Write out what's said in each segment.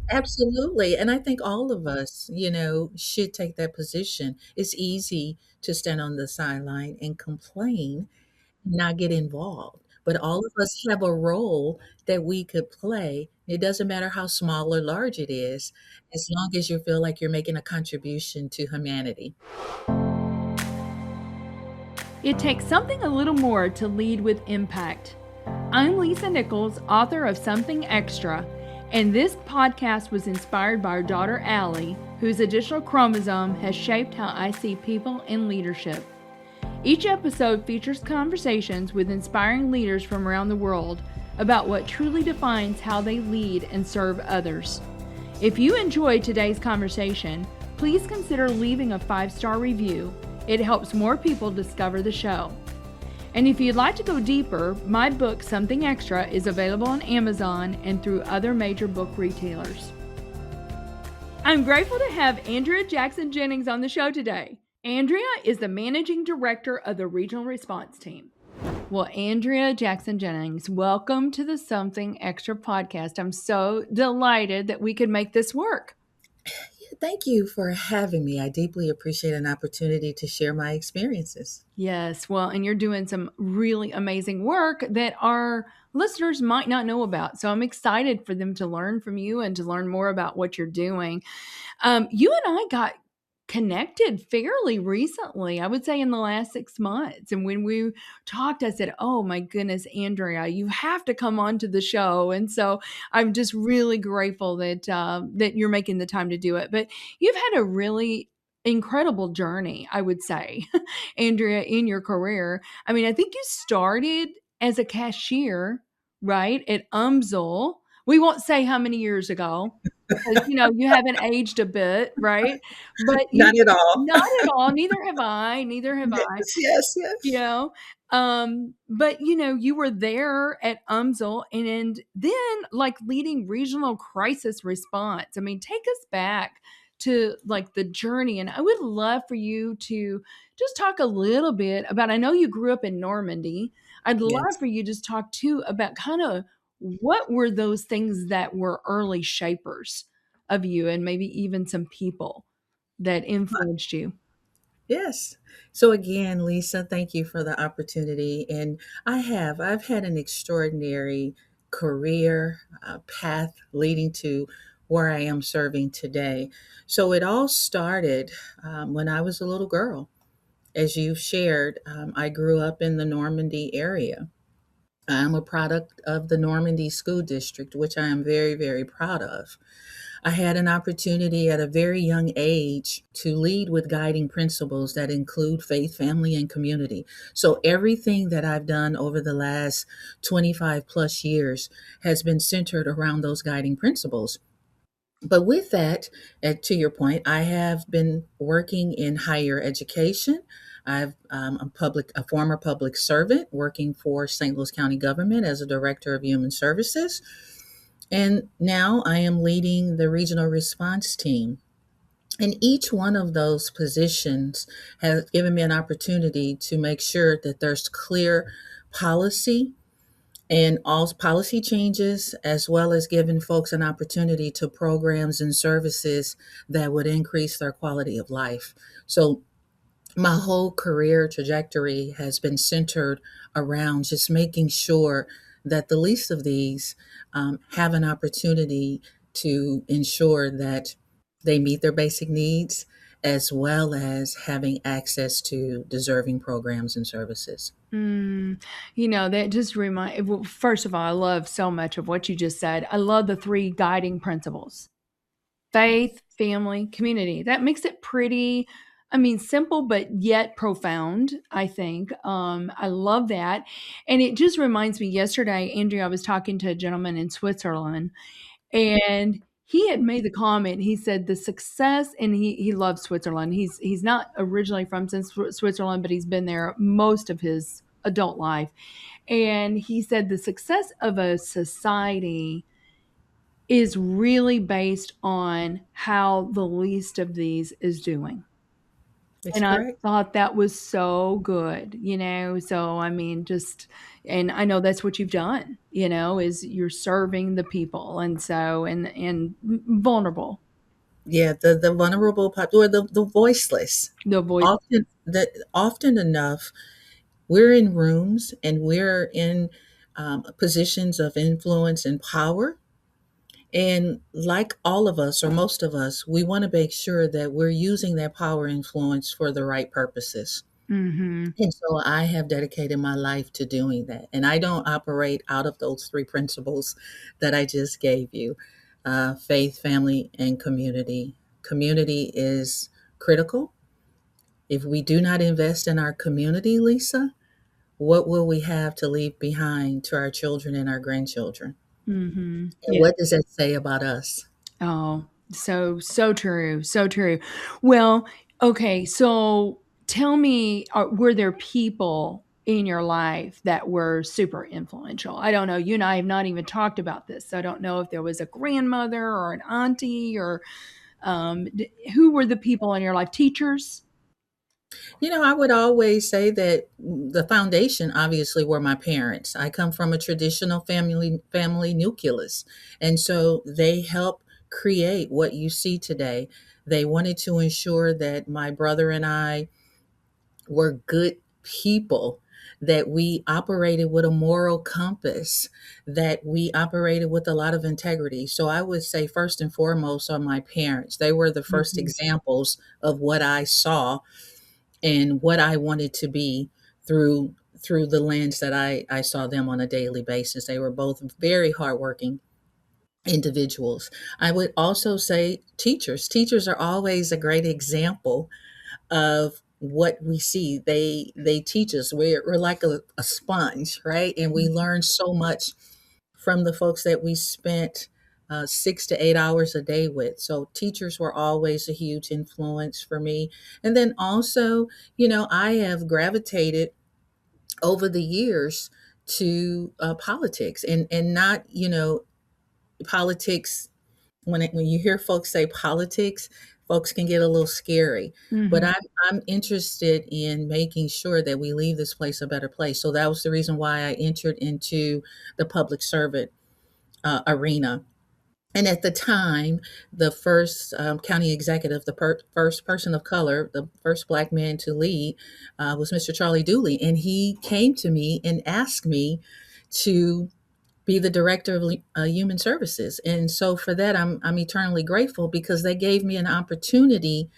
Absolutely, and I think all of us, should take that position. It's easy to stand on the sideline and complain, not get involved, but all of us have a role that we could play. It doesn't matter how small or large it is, as long as you feel like you're making a contribution to humanity. It takes something a little more to lead with impact. I'm Lisa Nichols, author of Something Extra, and this podcast was inspired by our daughter Allie, whose additional chromosome has shaped how I see people in leadership. Each episode features conversations with inspiring leaders from around the world about what truly defines how they lead and serve others. If you enjoyed today's conversation, please consider leaving a 5-star review. It helps more people discover the show. And if you'd like to go deeper, my book, Something Extra, is available on Amazon and through other major book retailers. I'm grateful to have Andrea Jackson-Jennings on the show today. Andrea is the Managing Director of the Regional Response Team. Well, Andrea Jackson-Jennings, welcome to the Something Extra podcast. I'm so delighted that we could make this work. Thank you for having me. I deeply appreciate an opportunity to share my experiences. Yes, well, and you're doing some really amazing work that our listeners might not know about. So I'm excited for them to learn from you and to learn more about what you're doing. You and I got connected fairly recently, I would say in the last 6 months. And when we talked, I said, oh my goodness, Andrea, you have to come on to the show. And so I'm just really grateful that you're making the time to do it. But you've had a really incredible journey, I would say, Andrea, in your career. I mean, I think you started as a cashier, right, at UMSL. We won't say how many years ago because, you haven't aged a bit, right? But you Not at all. not at all, neither have I, neither have I, Yes, yes, you yes. know? But, you were there at UMSL and then, like, leading regional crisis response. I mean, take us back to, like, the journey, and I would love for you to just talk a little bit about I know you grew up in Normandy. I'd love Yes. for you to just talk, too, about kinda what were those things that were early shapers of you and maybe even some people that influenced you? Yes. So again, Lisa, thank you for the opportunity. And I've had an extraordinary career path leading to where I am serving today. So it all started when I was a little girl. As you've shared, I grew up in the Normandy area. I'm a product of the Normandy School District, which I am very, very proud of. I had an opportunity at a very young age to lead with guiding principles that include faith, family, and community. So everything that I've done over the last 25 plus years has been centered around those guiding principles. But with that, to your point, I have been working in higher education. I'm a former public servant working for St. Louis County government as a director of human services. And now I am leading the regional response team. And each one of those positions has given me an opportunity to make sure that there's clear policy and all policy changes, as well as giving folks an opportunity to programs and services that would increase their quality of life. So my whole career trajectory has been centered around just making sure that the least of these have an opportunity to ensure that they meet their basic needs as well as having access to deserving programs and services. Mm, that just well, first of all, I love so much of what you just said. I love the 3 guiding principles: faith, family, community. That makes it pretty, I mean, simple, but yet profound, I think. I love that. And it just reminds me, yesterday, Andrea, I was talking to a gentleman in Switzerland, and he had made the comment. He said the success, and he loves Switzerland. He's not originally from Switzerland, but he's been there most of his adult life. And he said the success of a society is really based on how the least of these is doing. That's And I correct. thought that was so good, so I mean, just and I know that's what you've done, is you're serving the people, and so and vulnerable, Yeah, the vulnerable or the voiceless. the voice. Often enough, we're in rooms and we're in positions of influence and power. And like all of us, or most of us, we want to make sure that we're using that power and influence for the right purposes. Mhm. And so I have dedicated my life to doing that. And I don't operate out of those three principles that I just gave you: faith, family, and community. Community is critical. If we do not invest in our community, Lisa, what will we have to leave behind to our children and our grandchildren? Mhm. And Yeah. what does that say about us? Oh, so true, so true. Well, okay, so tell me, were there people in your life that were super influential? I don't know. You and I have not even talked about this, so I don't know if there was a grandmother or an auntie or who were the people in your life? Teachers? I would always say that the foundation obviously were my parents. I come from a traditional family nucleus. And so they helped create what you see today. They wanted to ensure that my brother and I were good people, that we operated with a moral compass, that we operated with a lot of integrity. So I would say first and foremost are my parents. They were the first Mhm. examples of what I saw and what I wanted to be through the lens that I saw them on a daily basis. They were both very hardworking individuals. I would also say teachers. Teachers are always a great example of what we see. They teach us. We're like a sponge, right? And we learn so much from the folks that we spent 6 to 8 hours a day with. So teachers were always a huge influence for me. And then also, I have gravitated over the years to politics, and not, politics. When you hear folks say politics, folks can get a little scary. But Mhm. I'm interested in making sure that we leave this place a better place. So that was the reason why I entered into the public servant arena. And at the time, the first county executive, the first person of color, the first Black man to lead, was Mr. Charlie Dooley. And he came to me and asked me to be the director of human services. And so for that, I'm eternally grateful, because they gave me an opportunity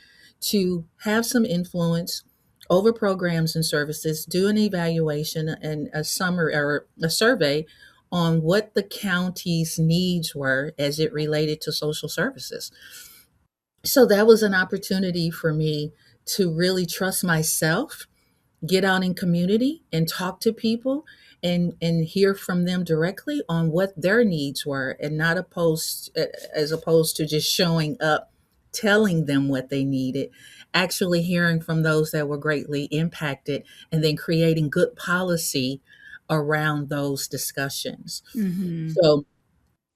to have some influence over programs and services, do an evaluation and a summary or a survey on what the county's needs were as it related to social services. So that was an opportunity for me to really trust myself, get out in community and talk to people, and hear from them directly on what their needs were, and not opposed as opposed to just showing up telling them what they needed, actually hearing from those that were greatly impacted, and then creating good policy around those discussions. Mhm. So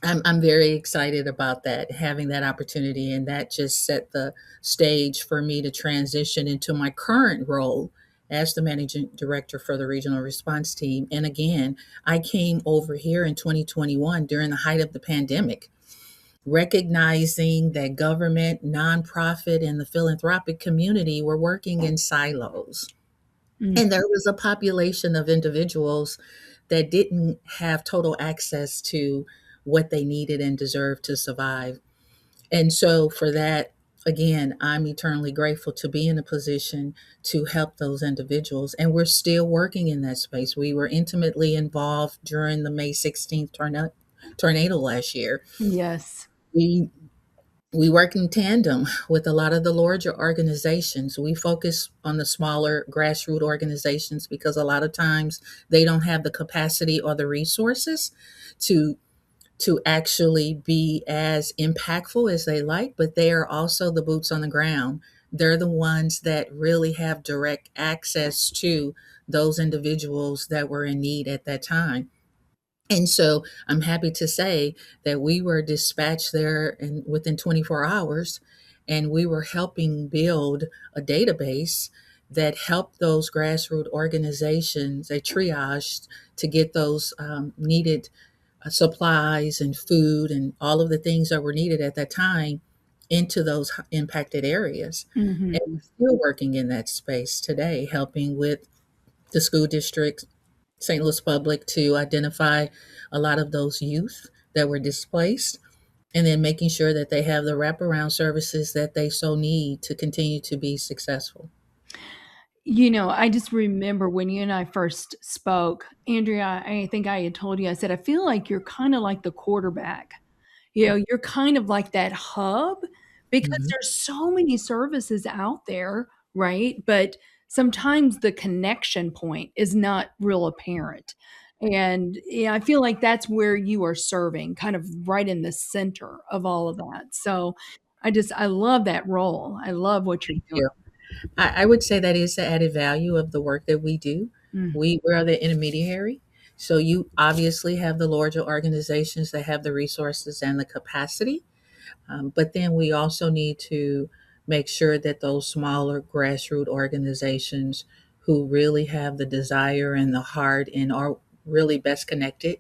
I'm very excited about that, having that opportunity, and that just set the stage for me to transition into my current role as the managing director for the regional response team. And again, I came over here in 2021 during the height of the pandemic, recognizing that government, nonprofit, and the philanthropic community were working in silos. Mm. And there was a population of individuals that didn't have total access to what they needed and deserved to survive. And so, for that, again, I'm eternally grateful to be in a position to help those individuals. And we're still working in that space. We were intimately involved during the May 16th tornado last year. Yes. We we work in tandem with a lot of the larger organizations. We focus on the smaller grassroots organizations because a lot of times they don't have the capacity or the resources to actually be as impactful as they like, but they are also the boots on the ground. They're the ones that really have direct access to those individuals that were in need at that time. And so I'm happy to say that we were dispatched there within 24 hours. and we were helping build a database that helped those grassroots organizations, they triaged to get those needed supplies and food and all of the things that were needed at that time into those impacted areas. And Mm-hmm. we're still working in that space today, helping with the school district, St. Louis Public, to identify a lot of those youth that were displaced, and then making sure that they have the wraparound services that they so need to continue to be successful. I just remember when you and I first spoke, Andrea, I think I had told you, I said, I feel like you're kind of like the quarterback. You're kind of like that hub because Mhm. there's so many services out there, right? But sometimes the connection point is not real apparent. And yeah, I feel like that's where you are serving, kind of right in the center of all of that. So I love that role. I love what you're Thank doing. you. I would say that is the added value of the work that we do. Mm, We are the intermediary. So you obviously have the larger organizations that have the resources and the capacity. But then we also need to make sure that those smaller grassroots organizations who really have the desire and the heart and are really best connected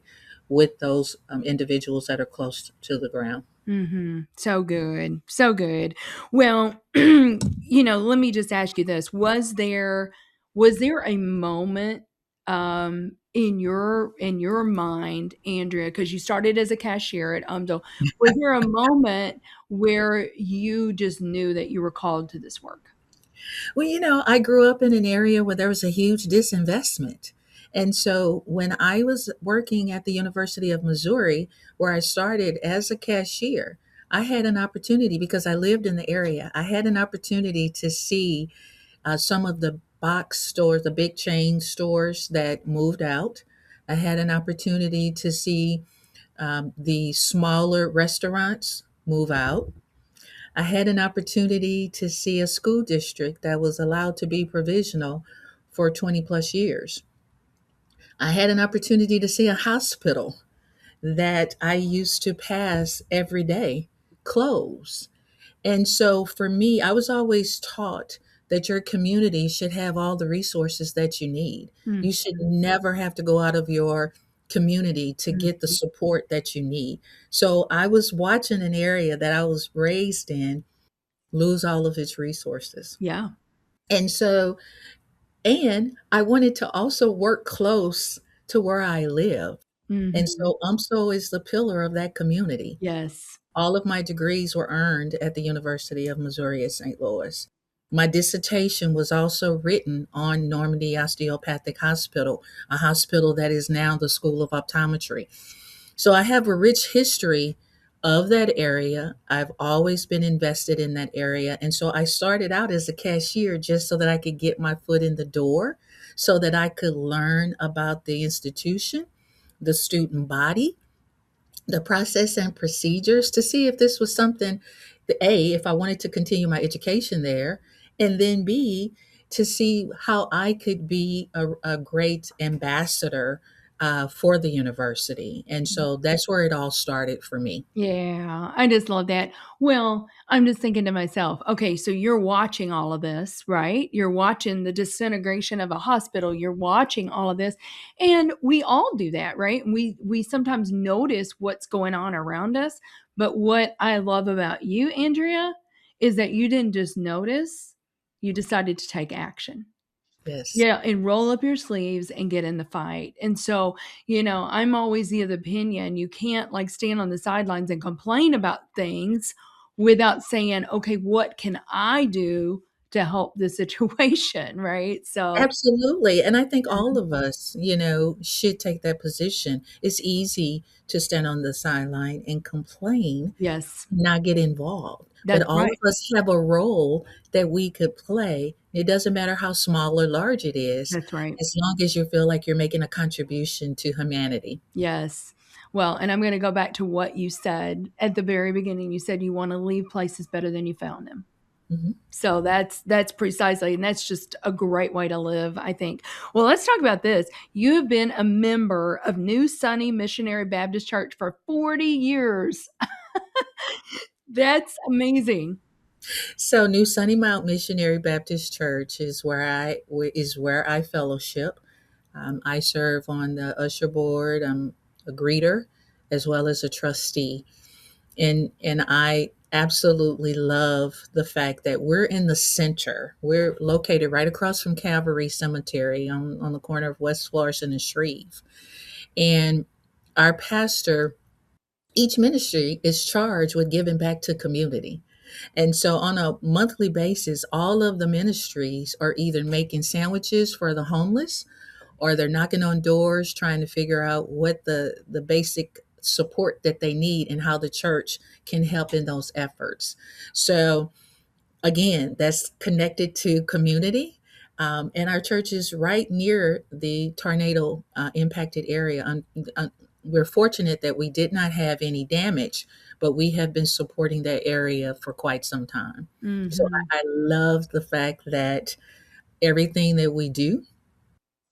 with those individuals that are close to the ground. mhm. So good. So good. Well, let me just ask you this. Was there a moment in your mind, Andrea, because you started as a cashier at UMDO, was there a moment where you just knew that you were called to this work? Well, I grew up in an area where there was a huge disinvestment. And so when I was working at the University of Missouri, where I started as a cashier, I had an opportunity because I lived in the area. I had an opportunity to see some of the box stores, the big chain stores that moved out. I had an opportunity to see the smaller restaurants move out. I had an opportunity to see a school district that was allowed to be provisional for 20 plus years. I had an opportunity to see a hospital that I used to pass every day close. And so for me, I was always taught that your community should have all the resources that you need. Mhm, You should never have to go out of your community to get the mhm. support that you need. So I was watching an area that I was raised in lose all of its resources. Yeah. And so, and I wanted to also work close to where I live. And Mhm. so UMSO is the pillar of that community. Yes. All of my degrees were earned at the University of Missouri at St. Louis. My dissertation was also written on Normandy Osteopathic Hospital, a hospital that is now the School of Optometry. So I have a rich history of that area. I've always been invested in that area. And so I started out as a cashier just so that I could get my foot in the door, so that I could learn about the institution, the student body, the process and procedures, to see if this was something, A, if I wanted to continue my education there, and then B, to see how I could be a great ambassador for the university. And so that's where it all started for me. Yeah, I just love that. Well, I'm just thinking to myself, okay, so you're watching all of this, right? You're watching the disintegration of a hospital, you're watching all of this, and we all do that, right? We sometimes notice what's going on around us, but what I love about you, Andrea, is that you didn't just notice, you decided to take action. Yes. Yeah, and roll up your sleeves and get in the fight. And so, I'm always the of the opinion you can't like stand on the sidelines and complain about things without saying, okay, what can I do to help the situation? Right. So, Absolutely. And I think all of us, should take that position. It's easy to stand on the sideline and complain, yes, not get involved. But that's all right. of us have a role that we could play. It doesn't matter how small or large it is, That's right. as long as you feel like you're making a contribution to humanity. Yes. Well, and I'm going to go back to what you said at the very beginning. You said you want to leave places better than you found them. Mhm. So that's precisely, and that's just a great way to live, I think. Well, let's talk about this. You have been a member of New Sunny Missionary Baptist Church for 40 years. That's amazing. So New Sunny Mount Missionary Baptist Church is where I fellowship. I serve on the usher board. I'm a greeter as well as a trustee, and I absolutely love the fact that we're in the center. We're located right across from Calvary Cemetery on the corner of West Florissant and Shreve. And our pastor, each ministry is charged with giving back to community. And so on a monthly basis, all of the ministries are either making sandwiches for the homeless or they're knocking on doors trying to figure out what the basic support that they need and how the church can help in those efforts. So again, that's connected to community. And our church is right near the tornado impacted area. We're fortunate that we did not have any damage, but we have been supporting that area for quite some time. So Hmm. I love the fact that everything that we do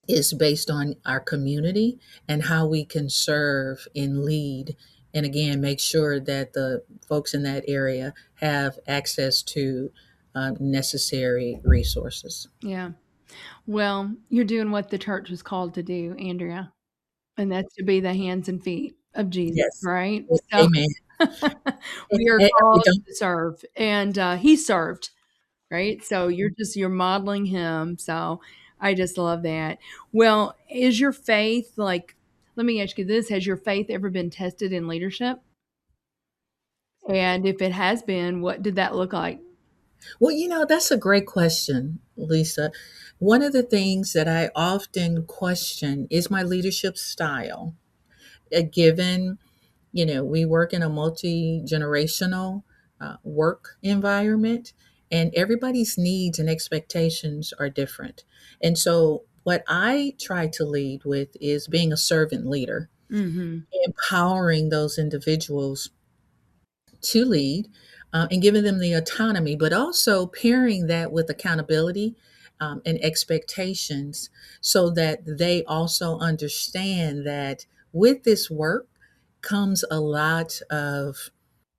is based on our community and how we can serve and lead. And again, make sure that the folks in that area have access to necessary resources. Yeah. Well, you're doing what the church was called to do, Andrea, and that's to be the hands and feet of Jesus, Yes. right? So Amen. we are We called don't, to serve, and he served, right? So you're modeling him. So I just love that. Well, is your faith like? Let me ask you this: has your faith ever been tested in leadership? And if it has been, what did that look like? well, that's a great question, Lisa. One of the things that I often question is my leadership style. Given we work in a multi-generational work environment, and everybody's needs and expectations are different. And so what I try to lead with is being a servant leader, Mm-hmm. empowering those individuals to lead, and giving them the autonomy, but also pairing that with accountability and expectations, so that they also understand that with this work comes a lot of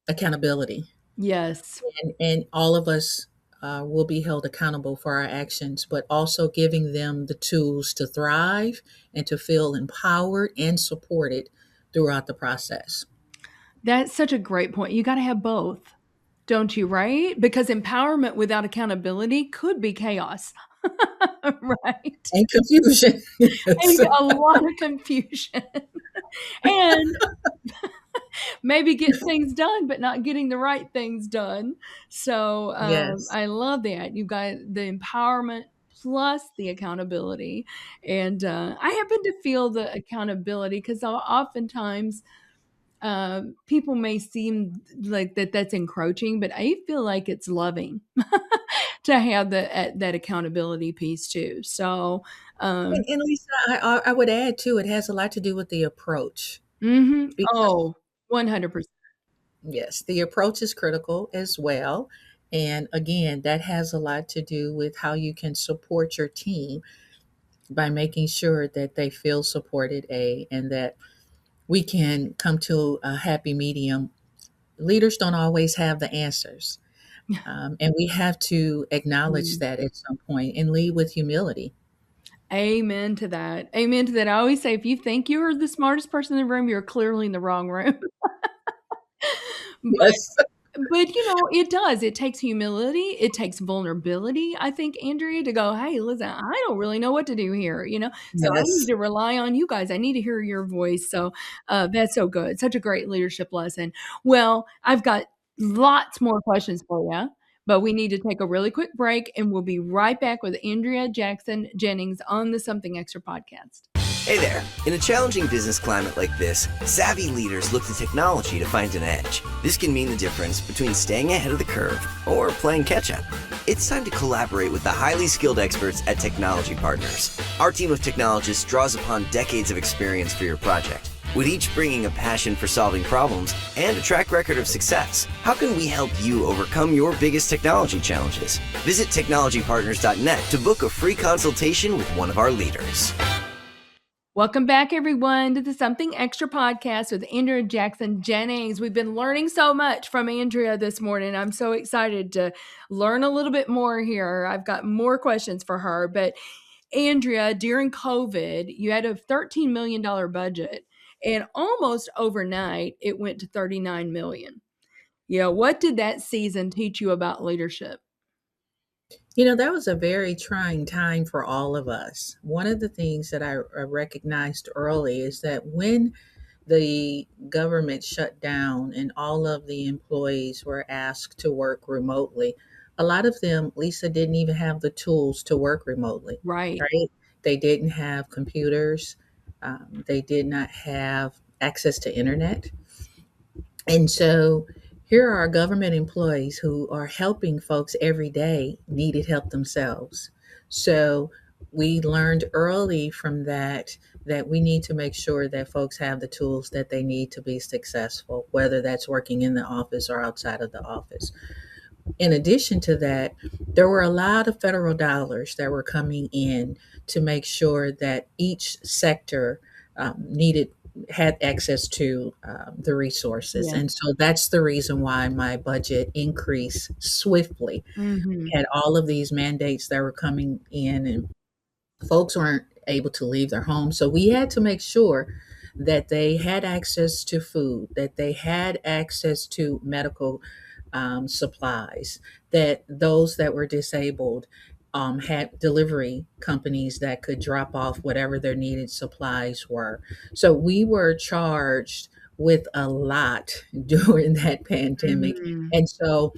accountability, Yes. and all of us will be held accountable for our actions, but also giving them the tools to thrive and to feel empowered and supported throughout the process. That's such a great point. You got to have both, don't you, right? Because empowerment without accountability could be chaos. Right? And confusion. Yes. And a lot of confusion. And maybe getting things done, but not getting the right things done. So Yes. I love that. You've got the empowerment plus the accountability. And I happen to feel the accountability because oftentimes people may seem like that's encroaching, but I feel like it's loving to have that accountability piece too. So, um, And Lisa, I would add too, it has a lot to do with the approach, because oh, 100%. yes, the approach is critical as well. And again, that has a lot to do with how you can support your team by making sure that they feel supported, and that we can come to a happy medium. Leaders don't always have the answers. And we have to acknowledge that at some point and lead with humility. Amen to that. Amen to that. I always say, if you think you're the smartest person in the room, you're clearly in the wrong room. But Yes. it does. It takes humility. It takes vulnerability, I think, Andrea, to go, hey, listen, I don't really know what to do here. So I need Yes. to rely on you guys. I need to hear your voice. So that's so good. Such a great leadership lesson. Well, I've got lots more questions for you, but we need to take a really quick break, and we'll be right back with Andrea Jackson-Jennings on the Something Extra podcast. Hey there! In a challenging business climate like this, savvy leaders look to technology to find an edge. This can mean the difference between staying ahead of the curve or playing catch-up. It's time to collaborate with the highly skilled experts at Technology Partners. Our team of technologists draws upon decades of experience for your project, with each bringing a passion for solving problems and a track record of success. How can we help you overcome your biggest technology challenges? Visit technologypartners.net to book a free consultation with one of our leaders. Welcome back, everyone, to the Something Extra podcast with Andrea Jackson-Jennings. We've been learning so much from Andrea this morning. I'm so excited to learn a little bit more here. I've got more questions for her. But Andrea, during COVID, you had a $13 million budget, and almost overnight, it went to $39 million. What did that season teach you about leadership? That was a very trying time for all of us. One of the things that I recognized early is that when the government shut down and all of the employees were asked to work remotely, a lot of them, Lisa, didn't even have the tools to work remotely, Right. right? They didn't have computers, they did not have access to internet. And so here are government employees who are helping folks every day, needed help themselves. So we learned early from that we need to make sure that folks have the tools that they need to be successful, whether that's working in the office or outside of the office. In addition to that, there were a lot of federal dollars that were coming in to make sure that each sector needed had access to the resources. Yeah. And so that's the reason why my budget increased swiftly. Mm-hmm. Had all of these mandates that were coming in, and folks weren't able to leave their homes. So we had to make sure that they had access to food, that they had access to medical supplies, that those that were disabled had delivery companies that could drop off whatever their needed supplies were. So we were charged with a lot during that pandemic. Mm-hmm. And so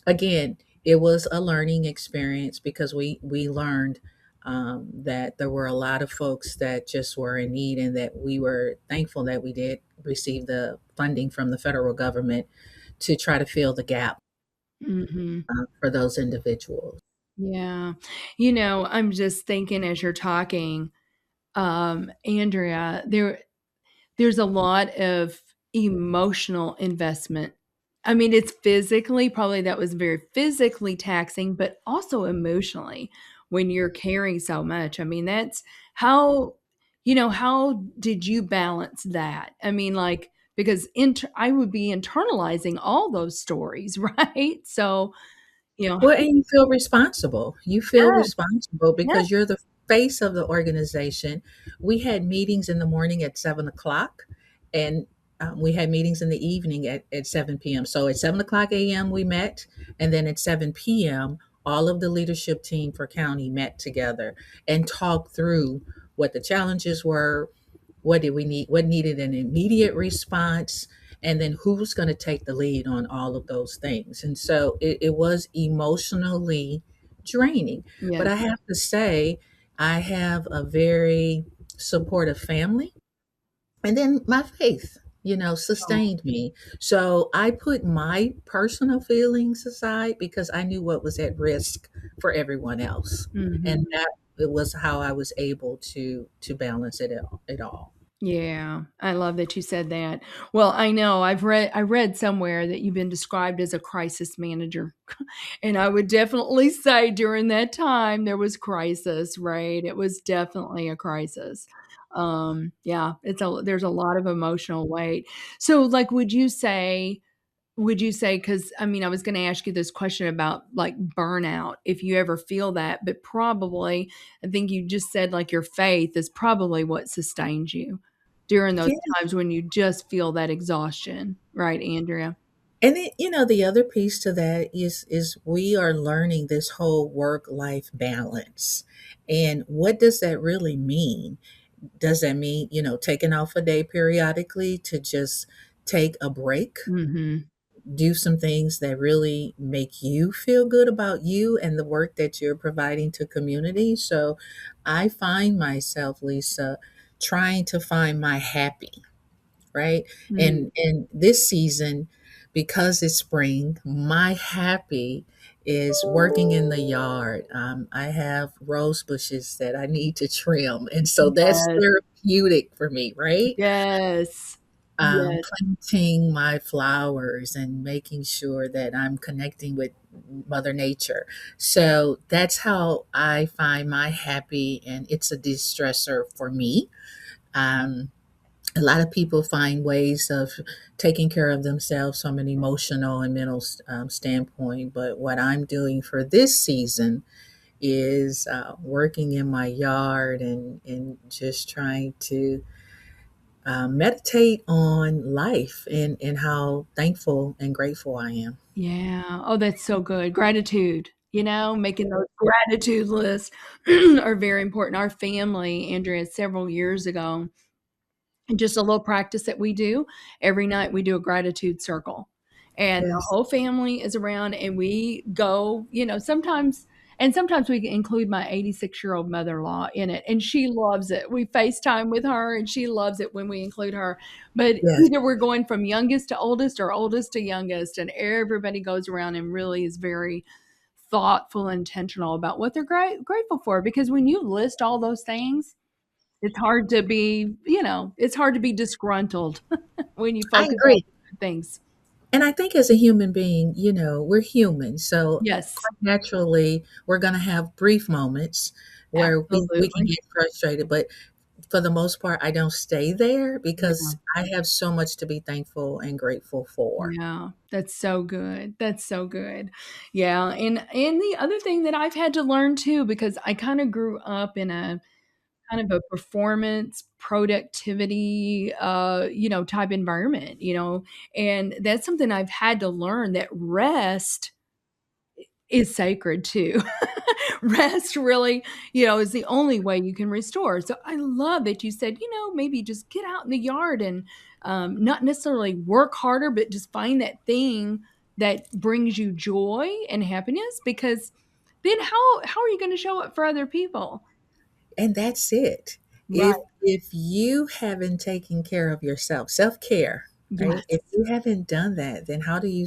again, it was a learning experience because we learned that there were a lot of folks that just were in need, and that we were thankful that we did receive the funding from the federal government to try to fill the gap Mm-hmm. for those individuals. Yeah. I'm just thinking as you're talking, Andrea, there's a lot of emotional investment. I mean, it's physically, probably that was very physically taxing, but also emotionally when you're carrying so much. I mean, that's how, how did you balance that? I mean, like, because I would be internalizing all those stories, right? So, Well, and you feel responsible. You feel yeah, responsible yeah. because you're the face of the organization. We had meetings in the morning at 7 o'clock, and we had meetings in the evening at 7 p.m. So at 7 o'clock a.m., we met, and then at 7 p.m., all of the leadership team for county met together and talked through what the challenges were, what did we need, what needed an immediate response, and then who's going to take the lead on all of those things. And so it was emotionally draining. But Yes. I have to say, I have a very supportive family. And then my faith, sustained me. So I put my personal feelings aside because I knew what was at risk for everyone else. And Mhm. that it was how I was able to balance it all. Yeah, I love that you said that. Well, I know I read somewhere that you've been described as a crisis manager. And I would definitely say during that time there was crisis, right? It was definitely a crisis. Yeah, there's a lot of emotional weight. So like would you say, because I mean, I was going to ask you this question about like burnout, if you ever feel that, but probably, I think you just said like your faith is probably what sustains you during those Yeah. times when you just feel that exhaustion, right, Andrea? And then, the other piece to that is we are learning this whole work life balance. And what does that really mean? Does that mean, taking off a day periodically to just take a break, Mhm. do some things that really make you feel good about you and the work that you're providing to community? So I find myself, Lisa, trying to find my happy, right? Mm. And this season, because it's spring, my happy is working in the yard. I have rose bushes that I need to trim, and so that's Yes. therapeutic for me, right? Yes. Yes. Planting my flowers and making sure that I'm connecting with Mother Nature. So that's how I find my happy, and it's a distressor for me. Um, a lot of people find ways of taking care of themselves from an emotional and mental standpoint. But what I'm doing for this season is working in my yard and just trying to meditate on life and how thankful and grateful I am. Yeah. Oh, that's so good. Gratitude, making those gratitude lists are very important. Our family, Andrea, several years ago, just a little practice that we do every night, we do a gratitude circle, and the Yes, whole family is around, and we go, sometimes we include my 86-year-old mother-in-law in it, and she loves it. We FaceTime with her, and she loves it when we include her. But yes. either we're going from youngest to oldest or oldest to youngest, and everybody goes around and really is very thoughtful, intentional about what they're grateful for, because when you list all those things, it's hard to be disgruntled when you I focus on agree. the good things. And I think as a human being, we're human. So Yes, quite naturally, we're going to have brief moments where we can absolutely. get frustrated. But for the most part, I don't stay there Yeah, because I have so much to be thankful and grateful for. yeah, that's so good. That's so good. Yeah, and the other thing that I've had to learn too, because I kind of grew up in a kind of a performance, productivity, type environment, and that's something I've had to learn, that rest is sacred too. Rest really, is the only way you can restore. So I love that you said, maybe just get out in the yard and not necessarily work harder, but just find that thing that brings you joy and happiness. Because then how are you going to show up for other people? And that's it. Right. If you haven't taken care of yourself, self-care, right? Yes. If you haven't done that, then how do you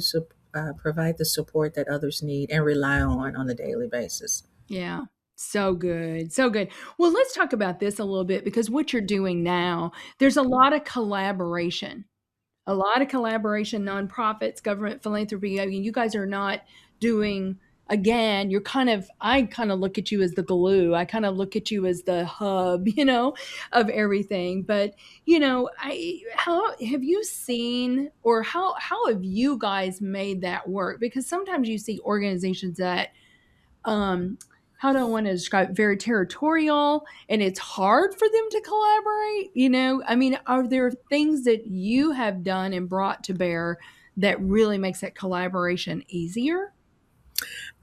provide the support that others need and rely on a daily basis? Yeah. So good. So good. Well, let's talk about this a little bit, because what you're doing now, there's a lot of collaboration, nonprofits, government, philanthropy. I mean, you guys are not doing, again, I kind of look at you as the glue. I kind of look at you as the hub, of everything. But, how have you seen, or how have you guys made that work? Because sometimes you see organizations that, um, how do I want to describe, very territorial, and it's hard for them to collaborate. I mean, are there things that you have done and brought to bear that really makes that collaboration easier?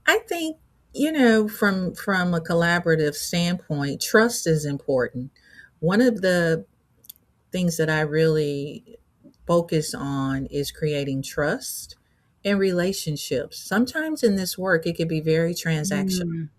I think, from a collaborative standpoint, trust is important. One of the things that I really focus on is creating trust and relationships. Sometimes in this work, it can be very transactional. Mm,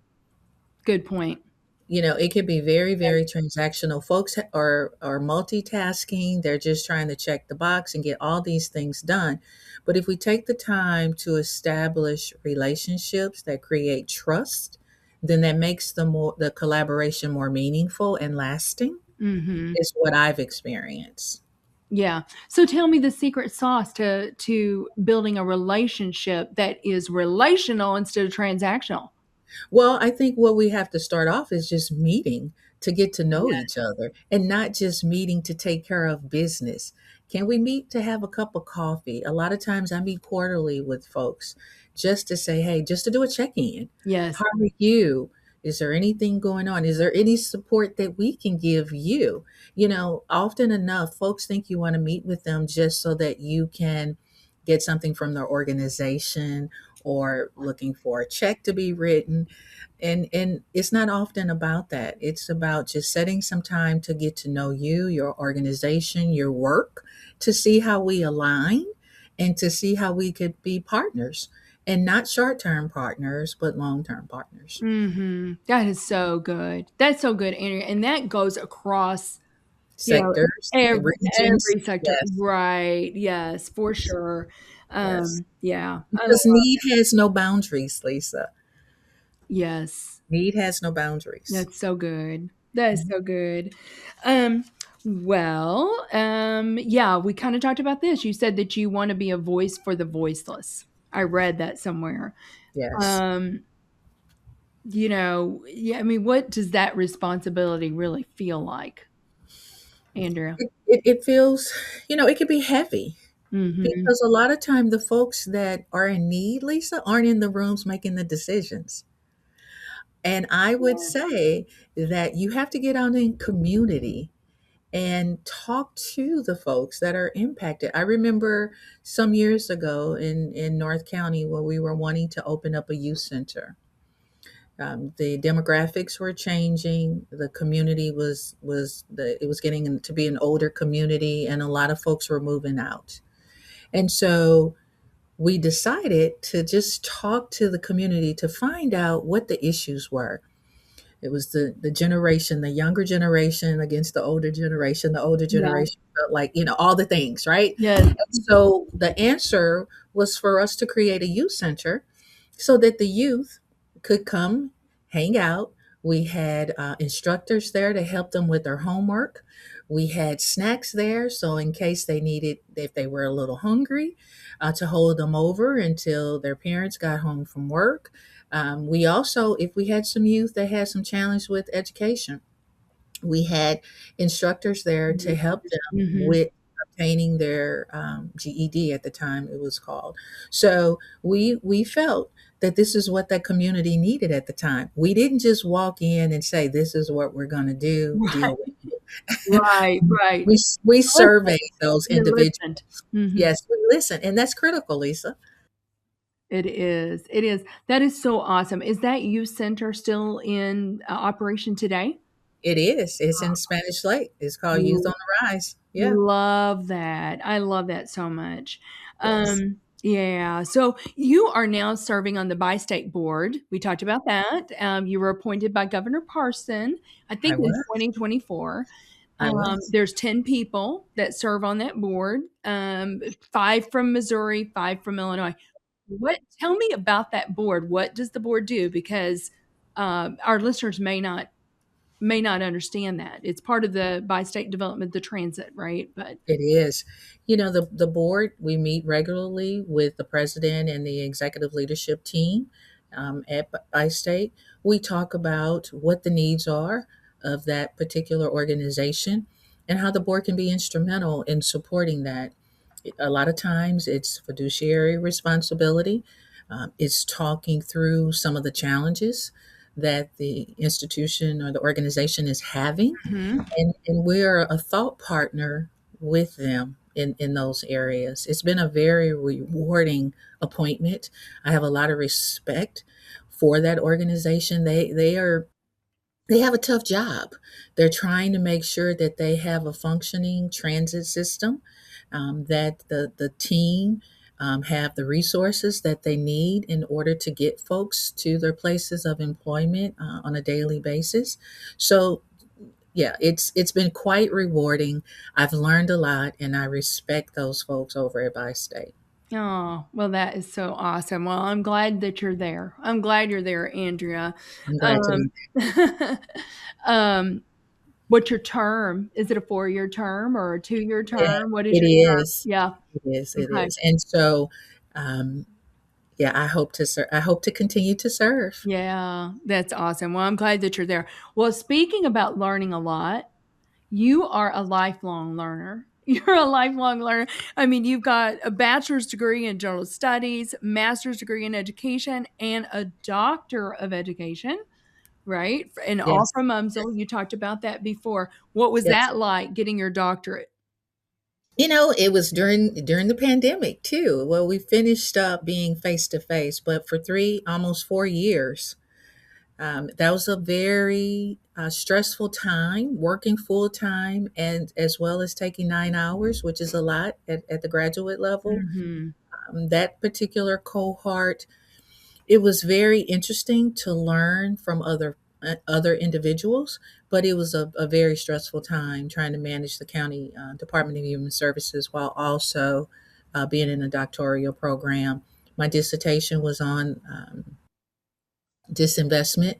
good point. It could be very, very transactional. Folks are multitasking. They're just trying to check the box and get all these things done. But if we take the time to establish relationships that create trust, then that makes the collaboration more meaningful and lasting, Hmm. is what I've experienced. Yeah. So tell me the secret sauce to building a relationship that is relational instead of transactional. Well, I think what we have to start off is just meeting to get to know Yeah. each other and not just meeting to take care of business. Can we meet to have a cup of coffee? A lot of times I meet quarterly with folks just to say, hey, just to do a check in. Yes. How are you? Is there anything going on? Is there any support that we can give you? Often enough, folks think you want to meet with them just so that you can get something from their organization or looking for a check to be written, and it's not often about that. It's about just setting some time to get to know you, your organization, your work, to see how we align and to see how we could be partners, and not short-term partners but long-term partners. That is so good. That's so good, Andrea, and that goes across, you know, Sectors, regions. every sector. Yes, Right, yes, for sure. yes, Yeah, I because love need has no boundaries, Lisa. yes. Need has no boundaries. That's so good. That is so good. Um, yeah, we kinda talked about this. You said that you wanna be a voice for the voiceless. I read that somewhere. Yes. Um, yeah, I mean, what does that responsibility really feel like? Andrea? It feels, it can be heavy Mm-hmm. because a lot of time the folks that are in need, Lisa, aren't in the rooms making the decisions. And I would say that you have to get out in community and talk to the folks that are impacted. I remember some years ago in North County where we were wanting to open up a youth center. The demographics were changing. The community it was getting to be an older community, and a lot of folks were moving out. And so we decided to just talk to the community to find out what the issues were. It was the generation, the younger generation against the older generation. The older Yeah. generation felt like, all the things, right? Yes. And so the answer was for us to create a youth center so that the youth could come hang out. We had instructors there to help them with their homework. We had snacks there, so in case they needed, if they were a little hungry, to hold them over until their parents got home from work. We also, if we had some youth that had some challenge with education, we had instructors there to help them Mm-hmm. with obtaining their GED at the time it was called. So we felt that this is what that community needed at the time. We didn't just walk in and say, "This is what we're going to do." Right. Deal with it. Right. Right. We Listen. surveyed those You individuals. listened. Mm-hmm. Yes, we listen, and that's critical, Lisa. It is. It is. That is so awesome. Is that youth center still in operation today? It is. It's in Spanish Lake. It's called Youth on the Rise. Yeah. Love that. I love that so much. Yes. Yeah. So you are now serving on the bi-state board. We talked about that. You were appointed by Governor Parson, I I think in was. 2024. I was. There's 10 people that serve on that board, five from Missouri, five from Illinois. Tell me about that board. What does the board do? Because our listeners may not understand that. It's part of the bi-state development, the transit, right? But It is. The board, we meet regularly with the president and the executive leadership team at iState. We talk about what the needs are of that particular organization and how the board can be instrumental in supporting that. A lot of times it's fiduciary responsibility, it's talking through some of the challenges that the institution or the organization is having, mhm. and we're a thought partner with them in those areas. It's been a very rewarding appointment. I have a lot of respect for that organization. They have a tough job. They're trying to make sure that they have a functioning transit system, that the team have the resources that they need in order to get folks to their places of employment on a daily basis. So yeah, it's been quite rewarding. I've learned a lot, and I respect those folks over at Bi State. Oh, well, that is so awesome. Well, I'm glad that you're there. I'm glad you're there, Andrea. I'm glad to Um, be. um, what's your term? Is it a 4-year term or a 2-year Yeah, term? What is it your term? is. Yeah. It is. It Okay. is. And so, um, yeah, I hope to continue to serve. Yeah, that's awesome. Well, I'm glad that you're there. Well, speaking about learning a lot, you are a lifelong learner. You're a lifelong learner. I mean, you've got a bachelor's degree in general studies, master's degree in education, and a doctor of education, right? And all Yes. from Yes. UMSL. You talked about that before. What was Yes. that like getting your doctorate? It was during the pandemic too. Well, we finished up being face to face, but for almost 4 years, that was a very stressful time, working full time, and as well as taking 9 hours, which is a lot at the graduate level. Mhm. That particular cohort, it was very interesting to learn from other individuals, but it was a very stressful time trying to manage the county Department of Human Services while also being in a doctoral program. My dissertation was on disinvestment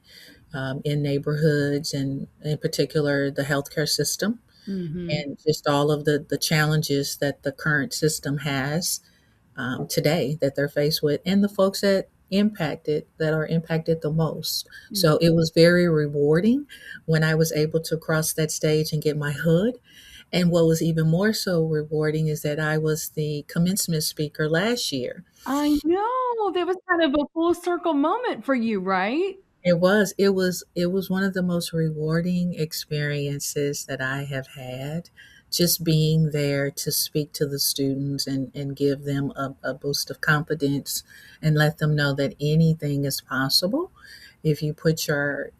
in neighborhoods and in particular the healthcare system Mhm. and just all of the challenges that the current system has today that they're faced with, and the folks that are impacted the most. Mm. So it was very rewarding when I was able to cross that stage and get my hood And what was even more so rewarding is that I was the commencement speaker last year. I know, that was kind of a full circle moment for you, right? It was one of the most rewarding experiences that I have had, just being there to speak to the students and give them a boost of confidence and let them know that anything is possible if you put your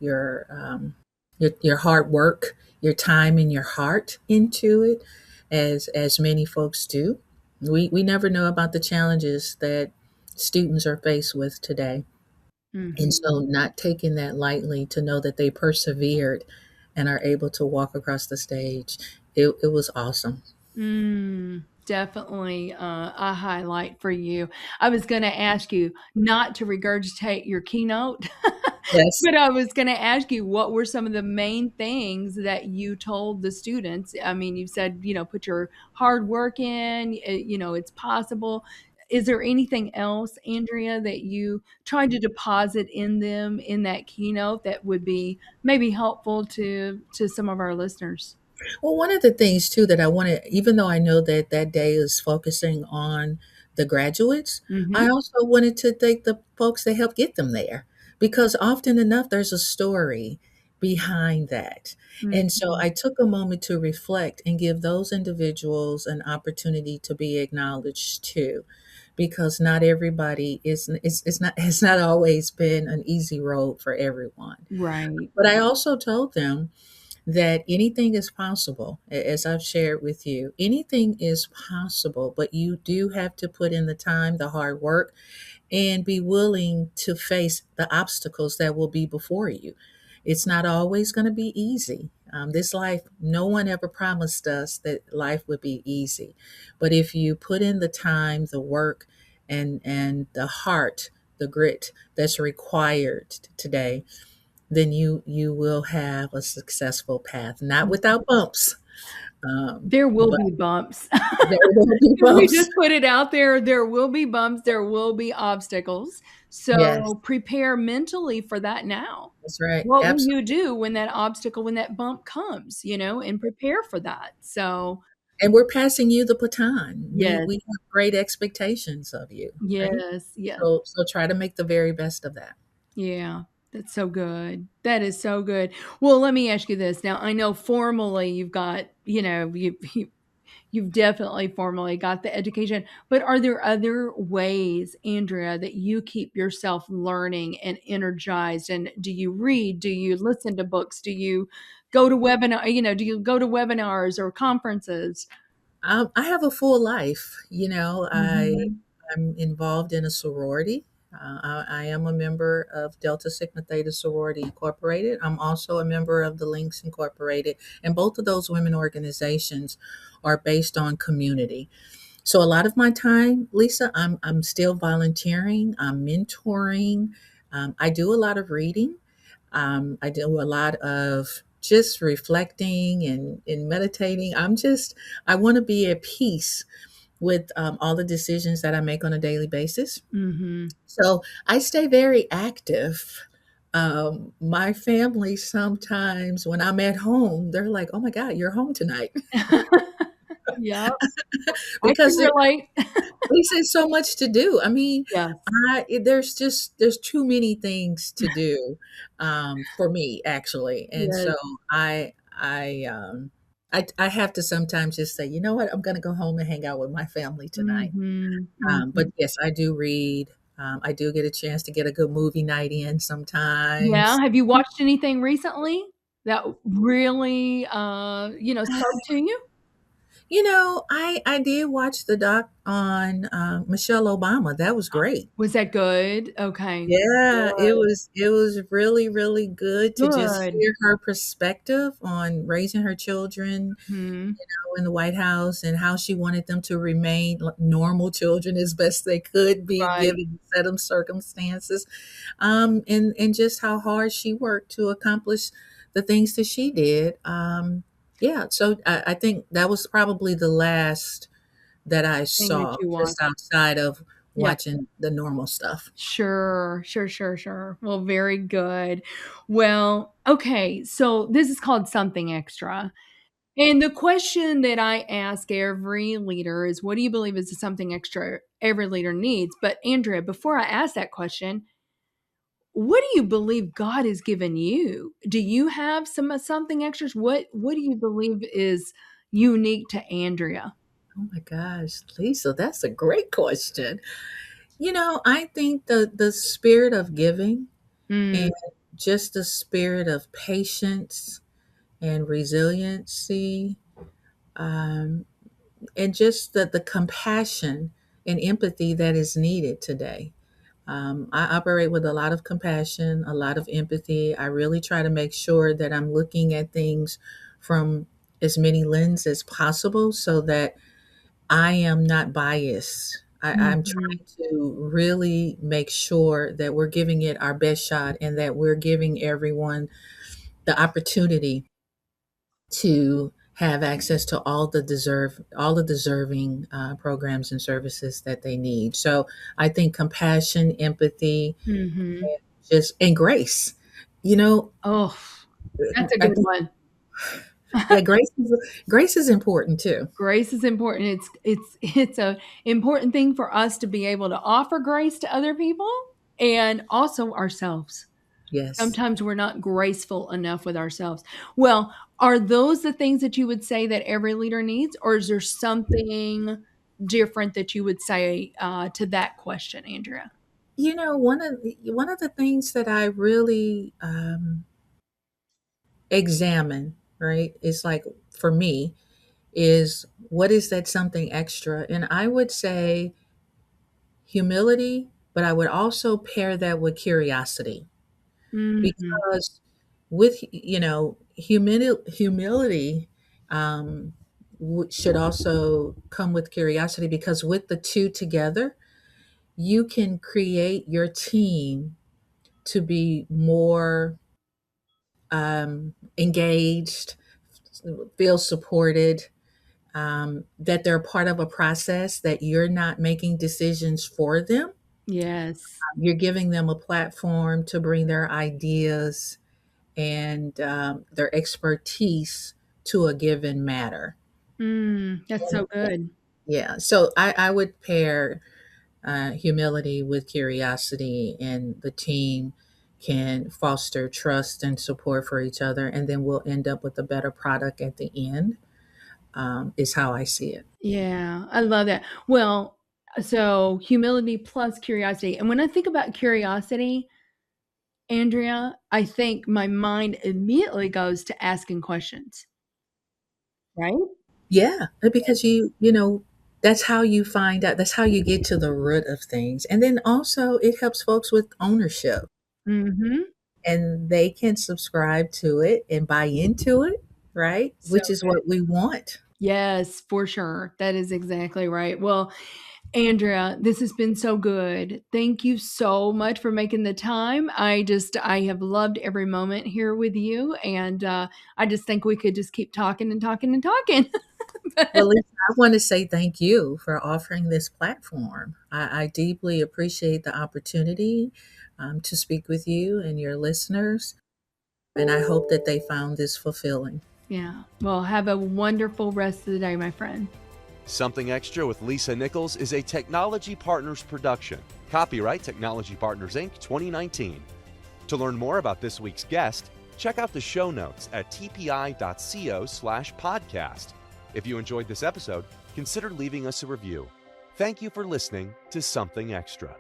hard work, your time and your heart into it, as many folks do. We never know about the challenges that students are faced with today. And Mhm. so, not taking that lightly, to know that they persevered and are able to walk across the stage, it was awesome. Definitely a highlight for you. I was going to ask you not to regurgitate your keynote, Yes. but I was going to ask you what were some of the main things that you told the students. I mean, you said, put your hard work in, it's possible. Is there anything else, Andrea, that you tried to deposit in them in that keynote that would be maybe helpful to some of our listeners? Well, one of the things too that I wanted, even though I know that that day is focusing on the graduates, I Mhm. also wanted to thank the folks that helped get them there, because often enough there's a story behind that. And so Mhm. I took a moment to reflect and give those individuals an opportunity to be acknowledged too, because not everybody is, it's not always been an easy road for everyone. Right. But I also told them that anything is possible. As I've shared with you, anything is possible, but you do have to put in the time, the hard work, and be willing to face the obstacles that will be before you. It's not always going to be easy. This life, no one ever promised us that life would be easy. But if you put in the time, the work, and the heart, the grit that's required today, then you will have a successful path, not without bumps, There will but be bumps. there will be If we bumps. just put it out there, there will be bumps, there will be obstacles. Yes, So prepare mentally for that now. that's right. What will Absolutely. you do when that obstacle, when that bump comes, and prepare for that. So, And we're passing you the baton. yes, We have great expectations of you, right? yes, yes. So try to make the very best of that. Yeah, that's so good. That is so good. Well, let me ask you this. Now, I know formally you've got, you've definitely formally got the education, but are there other ways, Andrea, that you keep yourself learning and energized? And do you read? Do you listen to books? Do you go to do you go to webinars or conferences? I have a full life. Mhm. I'm involved in a sorority. I am a member of Delta Sigma Theta Sorority Incorporated. I'm also a member of the Links Incorporated, and both of those women organizations are based on community. So a lot of my time, Lisa, I'm still volunteering. I'm mentoring. I do a lot of reading. I do a lot of just reflecting and meditating. I want to be at peace with all the decisions that I make on a daily basis. Mhm. So I stay very active. My family sometimes, when I'm at home, they're like, "Oh my God, you're home tonight," Yep, I can because relate. there's so much to do. I mean, Yes, there's too many things to do, for me actually, and yes. so I I I have to sometimes just say, you know what, I'm going to go home and hang out with my family tonight. Mhm, But mhm. yes, I do read. I do get a chance to get a good movie night in Yeah, sometimes. have you watched anything recently that really, spoke to you? I did watch the doc on Michelle Obama. That was great. Was that good? Okay. Yeah, it Good, was it was really, really good to just good. hear her perspective on raising her children, Mhm. in the White House, and how she wanted them to remain normal children as best they could be Right. given the set of circumstances, and just how hard she worked to accomplish the things that she did. Yeah, so I think that was probably the last that I Thing that saw, you just watched. outside of Yeah. watching the normal stuff. Sure, sure, sure, sure. Well, very good. Well, okay, so this is called Something Extra. And the question that I ask every leader is, what do you believe is something extra every leader needs? But Andrea, before I ask that question, what do you believe God has given you? Do you have something extras? What do you believe is unique to Andrea? Oh my gosh, Lisa, that's a great question. I think the spirit of giving Mm, and just the spirit of patience and resiliency, um, and just the compassion and empathy that is needed today. I operate with a lot of compassion, a lot of empathy. I really try to make sure that I'm looking at things from as many lenses as possible so that I am not biased. I'm mhm, trying to really make sure that we're giving it our best shot and that we're giving everyone the opportunity to have access to all the deserving programs and services that they need. So I think compassion, empathy, mhm. just and grace. You know, Oh, that's a I good think one. yeah, grace is important too. Grace is important. It's a important thing for us to be able to offer grace to other people and also ourselves. Yes. Sometimes we're not graceful enough with ourselves. Well, are those the things that you would say that every leader needs, or is there something different that you would say to that question, Andrea? One of the things that I really examine, right, is like for me is what is that something extra, and I would say humility, but I would also pair that with curiosity Mhm. because with humility um, should also come with curiosity because with the two together, you can create your team to be more engaged, feel supported, that they're part of a process, that you're not making decisions for them. Yes. You're giving them a platform to bring their ideas and their expertise to a given matter. That's so good. Yeah, so I would pair humility with curiosity, and the team can foster trust and support for each other, and then we'll end up with a better product at the end. Is how I see it. Yeah, I love that. Well, so humility plus curiosity. And when I think about curiosity, Andrea, I think my mind immediately goes to asking questions, right? Yeah, because that's how you find out. That's how you get to the root of things, and then also it helps folks with ownership, Mhm. and they can subscribe to it and buy into it, right? So Which is good. what we want. Yes, for sure. That is exactly right. Well, Andrea, this has been so good. Thank you so much for making the time. I have loved every moment here with you, and I just think we could just keep talking and talking and talking. Well, Lisa, I want to say thank you for offering this platform. I deeply appreciate the opportunity to speak with you and your listeners, and I hope that they found this fulfilling. Yeah. Well, have a wonderful rest of the day, my friend. Something Extra with Lisa Nichols is a Technology Partners production. Copyright Technology Partners, Inc. 2019. To learn more about this week's guest, check out the show notes at tpi.co/podcast. If you enjoyed this episode, consider leaving us a review. Thank you for listening to Something Extra.